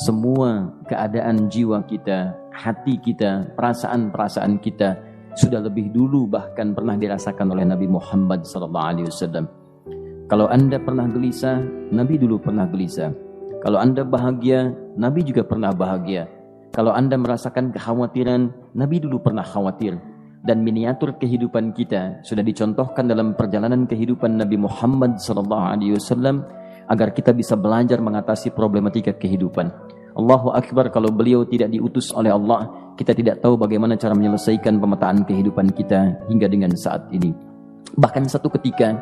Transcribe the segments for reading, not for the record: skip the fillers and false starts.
semua keadaan jiwa kita, hati kita, perasaan-perasaan kita sudah lebih dulu bahkan pernah dirasakan oleh Nabi Muhammad SAW. Kalau Anda pernah gelisah, Nabi dulu pernah gelisah. Kalau Anda bahagia, Nabi juga pernah bahagia. Kalau Anda merasakan kekhawatiran, Nabi dulu pernah khawatir. Dan miniatur kehidupan kita sudah dicontohkan dalam perjalanan kehidupan Nabi Muhammad SAW agar kita bisa belajar mengatasi problematika kehidupan. Allahu Akbar, kalau beliau tidak diutus oleh Allah, kita tidak tahu bagaimana cara menyelesaikan pemetaan kehidupan kita hingga dengan saat ini. Bahkan satu ketika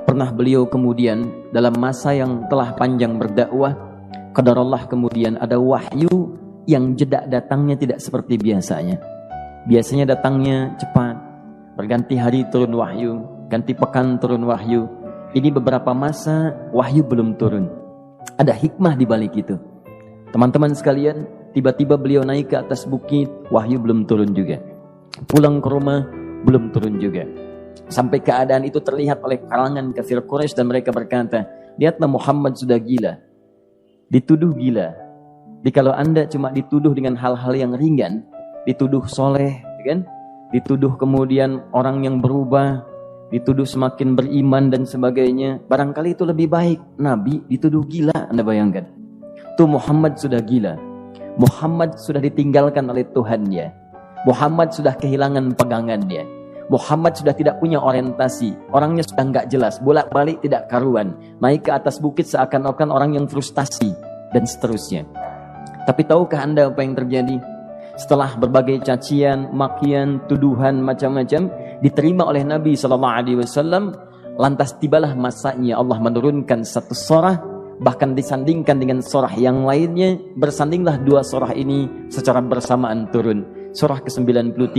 pernah beliau kemudian dalam masa yang telah panjang berdakwah, qadarullah kemudian ada wahyu yang jeda datangnya tidak seperti biasanya. Biasanya datangnya cepat, berganti hari turun wahyu, ganti pekan turun wahyu. Ini beberapa masa wahyu belum turun. Ada hikmah di balik itu. Teman-teman sekalian, tiba-tiba beliau naik ke atas bukit, wahyu belum turun juga. Pulang ke rumah, belum turun juga. Sampai keadaan itu terlihat oleh kalangan kafir Quraisy dan mereka berkata, lihatlah Muhammad sudah gila. Dituduh gila. Jadi kalau Anda cuma dituduh dengan hal-hal yang ringan, dituduh soleh, kan? Dituduh kemudian orang yang berubah, dituduh semakin beriman dan sebagainya, barangkali itu lebih baik. Nabi dituduh gila, Anda bayangkan. Tuh Muhammad sudah gila. Muhammad sudah ditinggalkan oleh Tuhannya. Muhammad sudah kehilangan pegangannya. Muhammad sudah tidak punya orientasi. Orangnya sudah nggak jelas, bolak-balik tidak karuan. Naik ke atas bukit seakan-akan orang yang frustasi dan seterusnya. Tapi tahukah Anda apa yang terjadi? Setelah berbagai cacian, makian, tuduhan macam-macam diterima oleh Nabi SAW, lantas tibalah masanya Allah menurunkan satu surah, bahkan disandingkan dengan surah yang lainnya. Bersandinglah dua surah ini secara bersamaan turun. Surah ke-93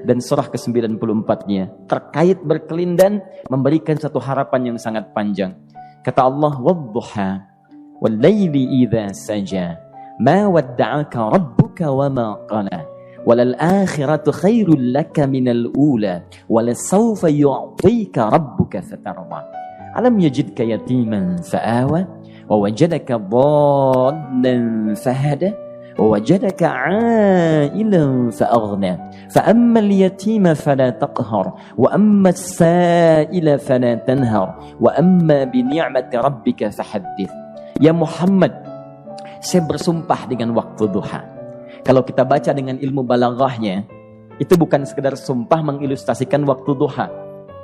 dan surah ke-94-nya terkait berkelindan, memberikan satu harapan yang sangat panjang. Kata Allah, "Wadduha wal laili idza saja ma wadda'aka rabbuka wa ma qala walal akhiratu khairul laka minal ula walasawfa yu'tika rabbuka fatarda alam yajidka yatiman fa'awa wa wajadaka dhallan fahada wa wajadaka 'ailan fa'aghna fa ammal yatima fala taqhar wa ammas sa'ila fala tanhar wa amma bi ni'mati rabbika fahaddits." Ya Muhammad, saya bersumpah dengan waktu duha. Kalau kita baca dengan ilmu balaghahnya, itu bukan sekedar sumpah mengilustrasikan waktu duha.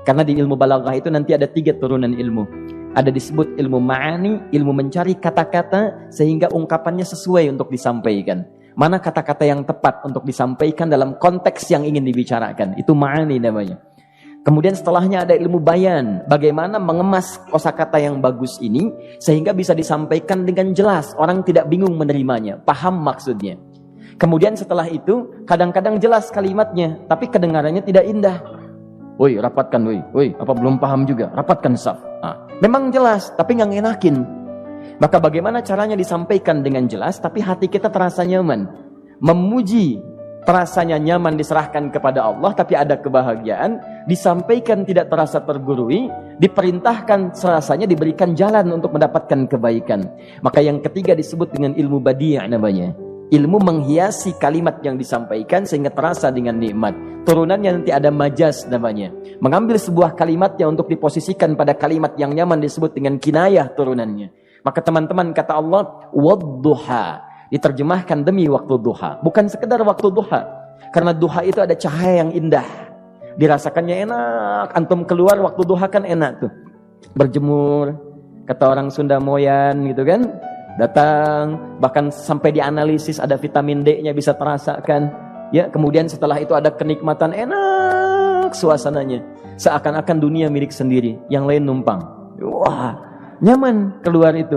Karena di ilmu balaghah itu nanti ada 3 turunan ilmu. Ada disebut ilmu ma'ani, ilmu mencari kata-kata sehingga ungkapannya sesuai untuk disampaikan. Mana kata-kata yang tepat untuk disampaikan dalam konteks yang ingin dibicarakan. Itu ma'ani namanya. Kemudian setelahnya ada ilmu bayan, bagaimana mengemas kosakata yang bagus ini sehingga bisa disampaikan dengan jelas, orang tidak bingung menerimanya, paham maksudnya. Kemudian setelah itu kadang-kadang jelas kalimatnya, tapi kedengarannya tidak indah. Woi, rapatkan, woi, apa belum paham juga? Rapatkan saf. Memang jelas, tapi nggak ngenakin. Maka bagaimana caranya disampaikan dengan jelas, tapi hati kita terasa nyaman, memuji. Terasanya nyaman diserahkan kepada Allah, tapi ada kebahagiaan, disampaikan tidak terasa tergurui, diperintahkan serasanya diberikan jalan untuk mendapatkan kebaikan. Maka yang ketiga disebut dengan ilmu badi' namanya. Ilmu menghiasi kalimat yang disampaikan sehingga terasa dengan nikmat. Turunannya nanti ada majaz namanya. Mengambil sebuah kalimat yang untuk diposisikan pada kalimat yang nyaman disebut dengan kinayah turunannya. Maka teman-teman kata Allah, wadduha. Diterjemahkan demi waktu duha. Bukan sekedar waktu duha. Karena duha itu ada cahaya yang indah. Dirasakannya enak. Antum keluar waktu duha kan enak tuh. Berjemur. Kata orang Sunda moyan gitu kan. Datang. Bahkan sampai dianalisis ada vitamin D-nya bisa terasakan. Ya, kemudian setelah itu ada kenikmatan enak suasananya. Seakan-akan dunia milik sendiri. Yang lain numpang. Wah, nyaman keluar itu.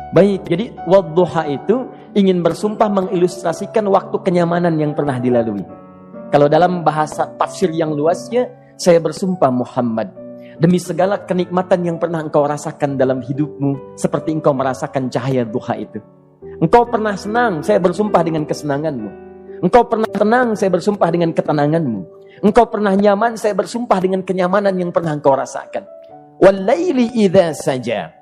Baik, jadi wadduha itu ingin bersumpah mengilustrasikan waktu kenyamanan yang pernah dilalui. Kalau dalam bahasa tafsir yang luasnya, saya bersumpah Muhammad, demi segala kenikmatan yang pernah engkau rasakan dalam hidupmu, seperti engkau merasakan cahaya duha itu. Engkau pernah senang, saya bersumpah dengan kesenanganmu. Engkau pernah tenang, saya bersumpah dengan ketenanganmu. Engkau pernah nyaman, saya bersumpah dengan kenyamanan yang pernah engkau rasakan. Wal laili idza saja.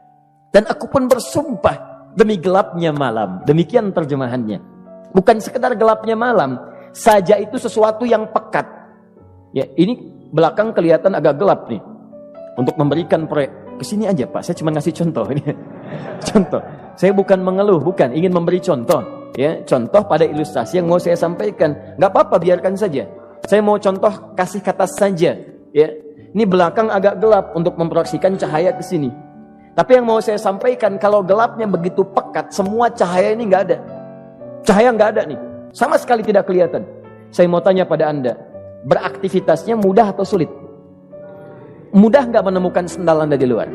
Dan aku pun bersumpah demi gelapnya malam. Demikian terjemahannya. Bukan sekedar gelapnya malam, saja itu sesuatu yang pekat. Ya, ini belakang kelihatan agak gelap nih. Untuk memberikan proyek, kesini aja Pak, saya cuma ngasih contoh ini. Contoh. Saya bukan mengeluh, bukan, ingin memberi contoh. Ya, contoh pada ilustrasi yang mau saya sampaikan. Gak apa-apa, biarkan saja. Saya mau contoh kasih kata saja. Ya, ini belakang agak gelap untuk memproyeksikan cahaya ke sini. Tapi yang mau saya sampaikan, kalau gelapnya begitu pekat, semua cahaya ini nggak ada. Cahaya nggak ada nih, sama sekali tidak kelihatan. Saya mau tanya pada Anda, beraktivitasnya mudah atau sulit? Mudah nggak menemukan sendal Anda di luar?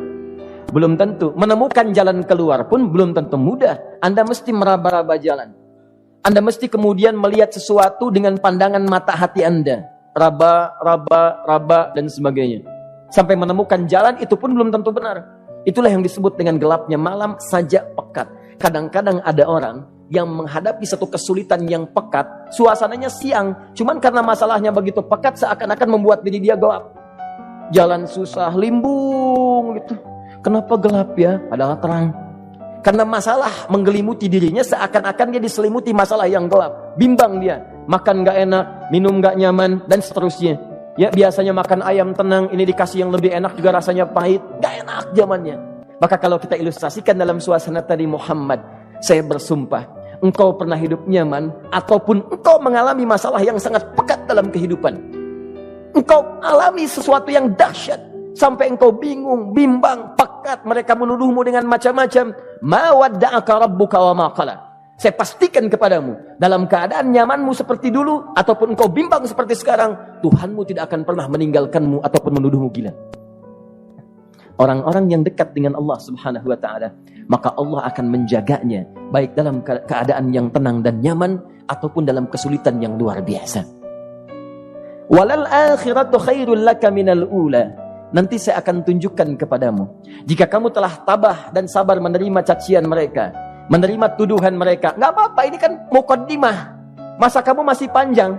Belum tentu. Menemukan jalan keluar pun belum tentu mudah. Anda mesti meraba-raba jalan. Anda mesti kemudian melihat sesuatu dengan pandangan mata hati Anda. Raba, dan sebagainya. Sampai menemukan jalan, itu pun belum tentu benar. Itulah yang disebut dengan gelapnya malam saja pekat. Kadang-kadang ada orang yang menghadapi satu kesulitan yang pekat, suasananya siang, cuman karena masalahnya begitu pekat, seakan-akan membuat diri dia gelap. Jalan susah, limbung gitu. Kenapa gelap ya? Padahal terang. Karena masalah menggelimuti dirinya, seakan-akan dia diselimuti masalah yang gelap. Bimbang dia, makan gak enak, minum gak nyaman, dan seterusnya. Ya, biasanya makan ayam tenang, ini dikasih yang lebih enak juga rasanya pahit, gak enak zamannya. Maka kalau kita ilustrasikan dalam suasana tadi Muhammad, saya bersumpah, engkau pernah hidup nyaman, ataupun engkau mengalami masalah yang sangat pekat dalam kehidupan. Engkau alami sesuatu yang dahsyat, sampai engkau bingung, bimbang, pekat, mereka menuduhmu dengan macam-macam. Ma wadda'aka rabbuka wa ma qala. Saya pastikan kepadamu, dalam keadaan nyamanmu seperti dulu, ataupun engkau bimbang seperti sekarang, Tuhanmu tidak akan pernah meninggalkanmu ataupun menuduhmu gila. Orang-orang yang dekat dengan Allah Subhanahu wa ta'ala, maka Allah akan menjaganya, baik dalam keadaan yang tenang dan nyaman, ataupun dalam kesulitan yang luar biasa. Walal akhiratu khairul laka minal ula. Nanti saya akan tunjukkan kepadamu, jika kamu telah tabah dan sabar menerima cacian mereka, menerima tuduhan mereka, nggak apa-apa, ini kan muqaddimah. Masa kamu masih panjang.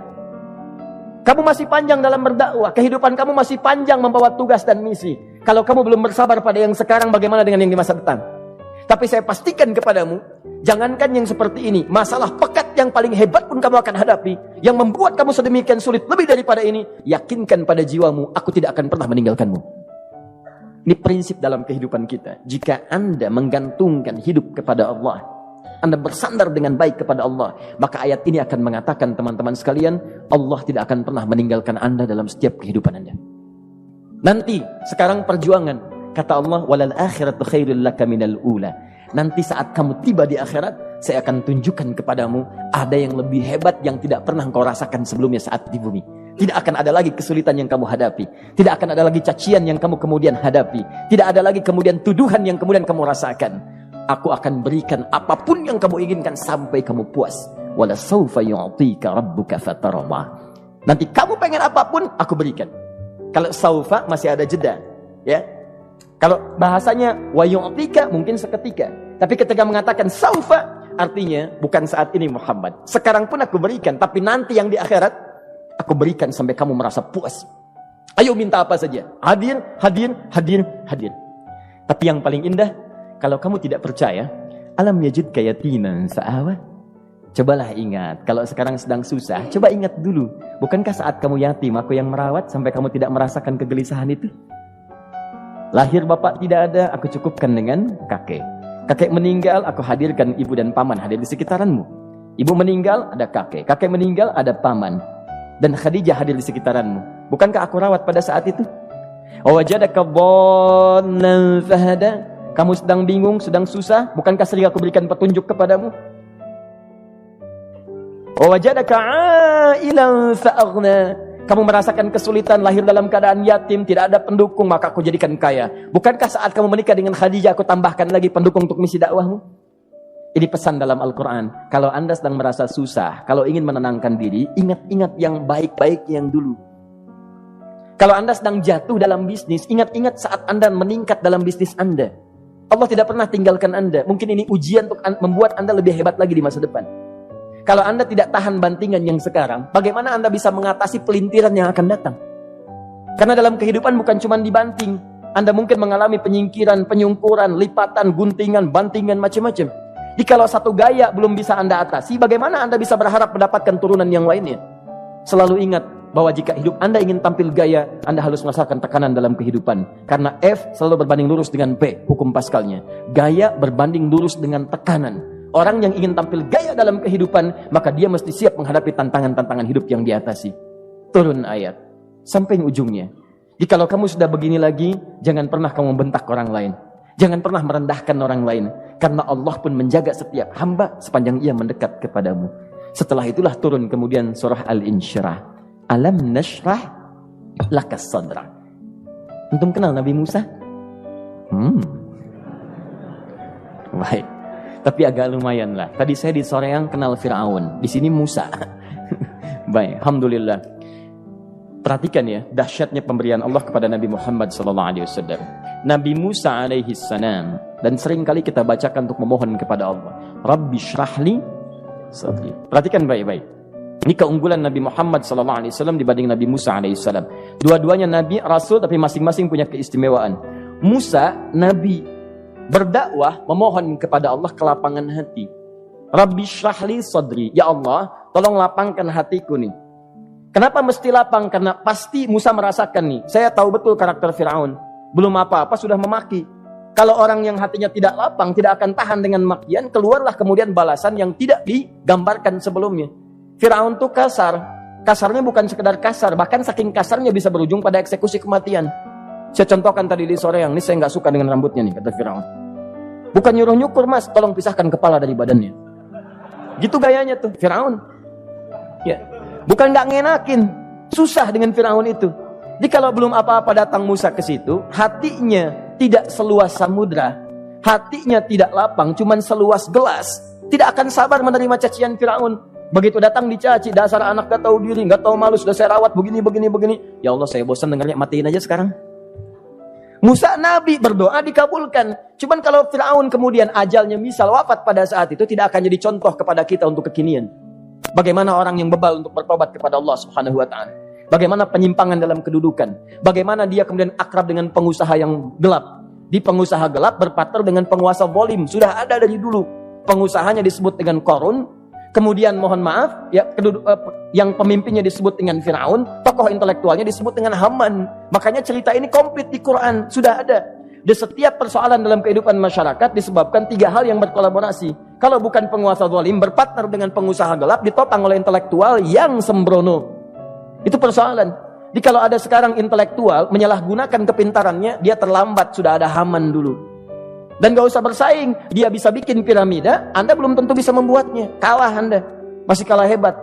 Kamu masih panjang dalam berdakwah, kehidupan kamu masih panjang membawa tugas dan misi. Kalau kamu belum bersabar pada yang sekarang, bagaimana dengan yang di masa depan? Tapi saya pastikan kepadamu, jangankan yang seperti ini, masalah pekat yang paling hebat pun kamu akan hadapi, yang membuat kamu sedemikian sulit lebih daripada ini, yakinkan pada jiwamu, aku tidak akan pernah meninggalkanmu. Ini prinsip dalam kehidupan kita. Jika Anda menggantungkan hidup kepada Allah, Anda bersandar dengan baik kepada Allah, maka ayat ini akan mengatakan, teman-teman sekalian, Allah tidak akan pernah meninggalkan Anda dalam setiap kehidupan Anda. Nanti, sekarang perjuangan. Kata Allah, walal akhiratu khairul laka minal ula. Nanti saat kamu tiba di akhirat, saya akan tunjukkan kepadamu ada yang lebih hebat yang tidak pernah engkau rasakan sebelumnya saat di bumi. Tidak akan ada lagi kesulitan yang kamu hadapi. Tidak akan ada lagi cacian yang kamu kemudian hadapi. Tidak ada lagi kemudian tuduhan yang kemudian kamu rasakan. Aku akan berikan apapun yang kamu inginkan sampai kamu puas. Wala sawfa yu'tika rabbuka fatarda. Nanti kamu pengen apapun, aku berikan. Kalau saufa masih ada jeda, ya. Kalau bahasanya wa yu'tika mungkin seketika. Tapi ketika mengatakan saufa, artinya bukan saat ini Muhammad. Sekarang pun aku berikan, tapi nanti yang di akhirat aku berikan sampai kamu merasa puas. Ayo minta apa saja. Hadir, hadir, hadir, hadir. Tapi yang paling indah, kalau kamu tidak percaya, alam yajidka yatiman fa'awa. Cobalah ingat, kalau sekarang sedang susah, coba ingat dulu. Bukankah saat kamu yatim, aku yang merawat sampai kamu tidak merasakan kegelisahan itu? Lahir bapak tidak ada, aku cukupkan dengan kakek. Kakek meninggal, aku hadirkan ibu dan paman hadir di sekitaranmu. Ibu meninggal, ada kakek. Kakek meninggal, ada paman. Dan Khadijah hadir di sekitaranmu. Bukankah aku rawat pada saat itu? Wajadaka dhallan fahada. Kamu sedang bingung, sedang susah, bukankah sering aku berikan petunjuk kepadamu? Wajadaka ailan fa'aghna. Kamu merasakan kesulitan, lahir dalam keadaan yatim, tidak ada pendukung, maka aku jadikan kaya. Bukankah saat kamu menikah dengan Khadijah, aku tambahkan lagi pendukung untuk misi dakwahmu? Ini pesan dalam Al-Quran. Kalau Anda sedang merasa susah, kalau ingin menenangkan diri, ingat-ingat yang baik-baik yang dulu. Kalau Anda sedang jatuh dalam bisnis, ingat-ingat saat Anda meningkat dalam bisnis Anda. Allah tidak pernah tinggalkan Anda. Mungkin ini ujian untuk membuat Anda lebih hebat lagi di masa depan. Kalau Anda tidak tahan bantingan yang sekarang, bagaimana Anda bisa mengatasi pelintiran yang akan datang? Karena dalam kehidupan bukan cuma dibanting. Anda mungkin mengalami penyingkiran, penyungkuran, lipatan, guntingan, bantingan, macam-macam. Jikalau satu gaya belum bisa Anda atasi, bagaimana Anda bisa berharap mendapatkan turunan yang lainnya? Selalu ingat bahwa jika hidup Anda ingin tampil gaya, Anda harus merasakan tekanan dalam kehidupan. Karena F selalu berbanding lurus dengan P, hukum Pascalnya. Gaya berbanding lurus dengan tekanan. Orang yang ingin tampil gaya dalam kehidupan, maka dia mesti siap menghadapi tantangan-tantangan hidup yang diatasi. Turun ayat sampai ujungnya. Jikalau kamu sudah begini lagi, jangan pernah kamu bentak orang lain. Jangan pernah merendahkan orang lain. Karena Allah pun menjaga setiap hamba sepanjang ia mendekat kepadamu. Setelah itulah turun kemudian surah Al-Insyirah. Alam nashrah lakas sadra. Antum kenal Nabi Musa? Baik. Tapi agak lumayan lah. Tadi saya di Soreang kenal Fir'aun. Di sini Musa. Baik, alhamdulillah. Perhatikan ya, dahsyatnya pemberian Allah kepada Nabi Muhammad SAW. Nabi Musa alaihi salam, dan sering kali kita bacakan untuk memohon kepada Allah. Rabbi syrahli sadri. Perhatikan baik-baik. Ini keunggulan Nabi Muhammad SAW dibanding Nabi Musa AS. Dua-duanya Nabi, Rasul, tapi masing-masing punya keistimewaan. Musa, Nabi, berdakwah, memohon kepada Allah kelapangan hati. Rabbi syrahli sadri. Ya Allah, tolong lapangkan hatiku nih. Kenapa mesti lapang? Karena pasti Musa merasakan nih. Saya tahu betul karakter Fir'aun. Belum apa-apa sudah memaki. Kalau orang yang hatinya tidak lapang, tidak akan tahan dengan makian, keluarlah kemudian balasan yang tidak digambarkan sebelumnya. Fir'aun itu kasar. Kasarnya bukan sekedar kasar, bahkan saking kasarnya bisa berujung pada eksekusi kematian. Saya contohkan tadi di sore yang ini, saya nggak suka dengan rambutnya nih, kata Fir'aun. Bukan nyuruh-nyukur mas, tolong pisahkan kepala dari badannya. Gitu gayanya tuh, Fir'aun. Ya, bukan nggak ngenakin, susah dengan Fir'aun itu. Jadi kalau belum apa-apa datang Musa ke situ, hatinya tidak seluas samudra, hatinya tidak lapang, cuman seluas gelas, tidak akan sabar menerima cacian Fir'aun. Begitu datang dicaci, dasar anak gak tahu diri, gak tahu malu, sudah saya rawat begini. Ya Allah, saya bosan dengarnya, matiin aja sekarang. Musa Nabi berdoa dikabulkan. Cuman kalau Fir'aun kemudian ajalnya misal wafat pada saat itu, tidak akan jadi contoh kepada kita untuk kekinian. Bagaimana orang yang bebal untuk bertobat kepada Allah Subhanahu wa ta'ala. Bagaimana penyimpangan dalam kedudukan. Bagaimana dia kemudian akrab dengan pengusaha yang gelap. Di pengusaha gelap berpartner dengan penguasa zalim. Sudah ada dari dulu. Pengusahanya disebut dengan Qarun. Kemudian mohon maaf, ya, yang pemimpinnya disebut dengan Fir'aun. Tokoh intelektualnya disebut dengan Haman. Makanya cerita ini komplit di Quran. Sudah ada. Di setiap persoalan dalam kehidupan masyarakat disebabkan tiga hal yang berkolaborasi. Kalau bukan penguasa zalim, berpartner dengan pengusaha gelap, ditopang oleh intelektual yang sembrono. Itu persoalan. Jadi kalau ada sekarang intelektual menyalahgunakan kepintarannya, dia terlambat, sudah ada Haman dulu. Dan gak usah bersaing, dia bisa bikin piramida, Anda belum tentu bisa membuatnya. Kalah Anda, masih kalah hebat.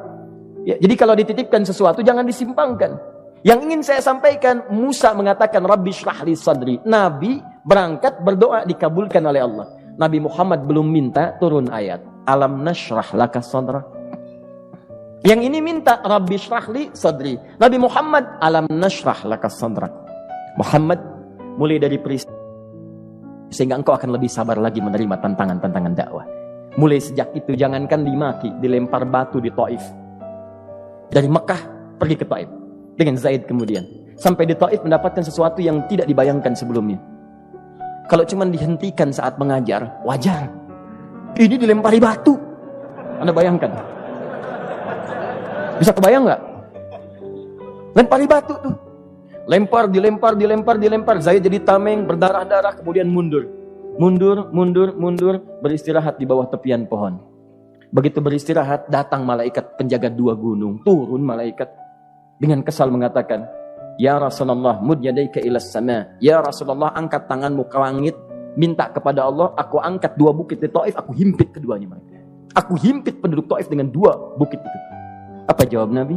Ya, jadi kalau dititipkan sesuatu jangan disimpangkan. Yang ingin saya sampaikan, Musa mengatakan Rabbi syrahli sadri. Nabi berangkat berdoa dikabulkan oleh Allah. Nabi Muhammad belum minta turun ayat. Alam nashrah laka sadra. Yang ini minta Rabbi syrahli sadri. Nabi Muhammad alam nashrah laka sadra. Muhammad mulai dari peristiwa sehingga engkau akan lebih sabar lagi menerima tantangan-tantangan dakwah. Mulai sejak itu jangankan dimaki, dilempar batu di Taif. Dari Mekah pergi ke Taif dengan Zaid kemudian. Sampai di Taif mendapatkan sesuatu yang tidak dibayangkan sebelumnya. Kalau cuma dihentikan saat mengajar, wajar. Ini dilempari batu. Anda bayangkan? Bisa kebayang nggak? Lempari batu tuh. Dilempar. Zaid jadi tameng, berdarah-darah, kemudian mundur. Mundur, beristirahat di bawah tepian pohon. Begitu beristirahat, datang malaikat penjaga dua gunung. Turun malaikat dengan kesal mengatakan, Ya Rasulullah, mud yadaika ilas sama. Ya Rasulullah, angkat tanganmu ke langit, minta kepada Allah, aku angkat dua bukit di Taif, aku himpit keduanya mereka. Aku himpit penduduk Taif dengan dua bukit itu. Apa jawab Nabi?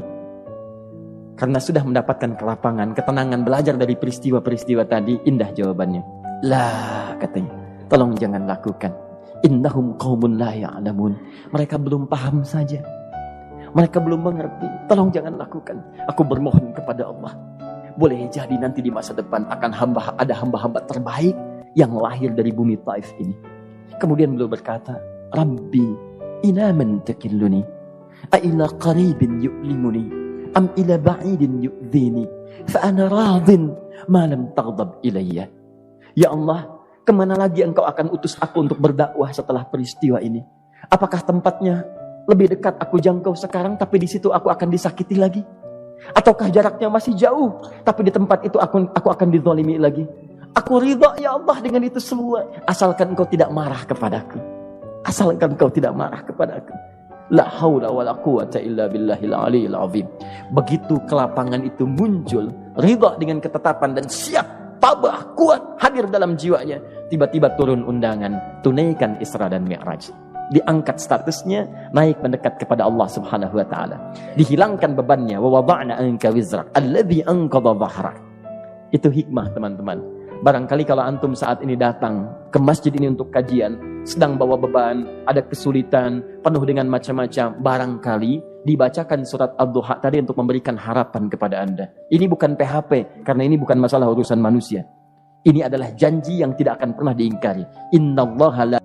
Karena sudah mendapatkan kelapangan, ketenangan, belajar dari peristiwa-peristiwa tadi, indah jawabannya. Lah, katanya, tolong jangan lakukan. Innahum qaumun la ya'lamun. Mereka belum paham saja. Mereka belum mengerti. Tolong jangan lakukan. Aku bermohon kepada Allah. Boleh jadi nanti di masa depan akan ada hamba-hamba terbaik yang lahir dari bumi Taif ini. Kemudian beliau berkata, Rabbi, ila man takilluni, a ila qaribin yu'limuni, am ila ba'idin yu'dhini, fa ana radin ma lam taghdab ilayya. Ya Allah, kemana lagi engkau akan utus aku untuk berdakwah setelah peristiwa ini? Apakah tempatnya lebih dekat aku jangkau sekarang, tapi di situ aku akan disakiti lagi? Ataukah jaraknya masih jauh, tapi di tempat itu aku akan dizalimi lagi? Aku ridha ya Allah dengan itu semua, asalkan engkau tidak marah kepadaku. Asalkan engkau tidak marah kepadaku. La haula wala quwata illa billahil aliyil azim. Begitu kelapangan itu muncul, ridha dengan ketetapan dan siap, tabah, kuat, hadir dalam jiwanya. Tiba-tiba turun undangan, tunaikan Isra dan Mi'raj. Diangkat statusnya, naik mendekat kepada Allah Subhanahu wa taala. Dihilangkan bebannya, wa wada'na anka wizrak alladzi anqadha dhahrak. Itu hikmah, teman-teman. Barangkali kalau antum saat ini datang ke masjid ini untuk kajian, sedang bawa beban, ada kesulitan, penuh dengan macam-macam, barangkali dibacakan surat Ad-Duha tadi untuk memberikan harapan kepada Anda. Ini bukan PHP, karena ini bukan masalah urusan manusia. Ini adalah janji yang tidak akan pernah diingkari. Innallaha la